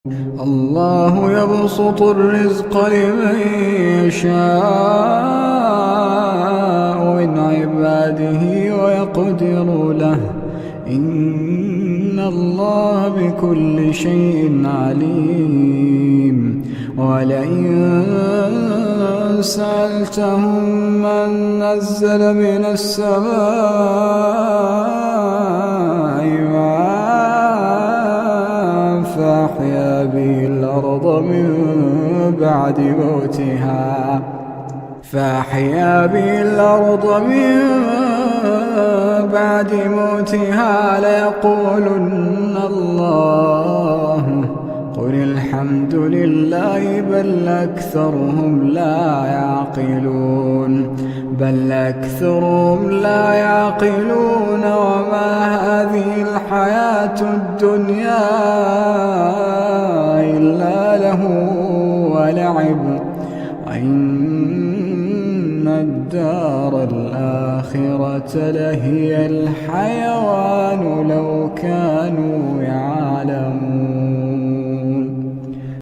الله يبسط الرزق لمن يشاء من عباده ويقدر له إن الله بكل شيء عليم. ولئن سألتهم من نزل من السماء ماء فأحيا به الأرض من بعد موتها ليقولن الله. قل الحمد لله بل أكثرهم لا يعقلون وما هذه الحياة الدنيا إلا له ولعب وإن الدار الآخرة لهي الحيوان لو كانوا يعلمون.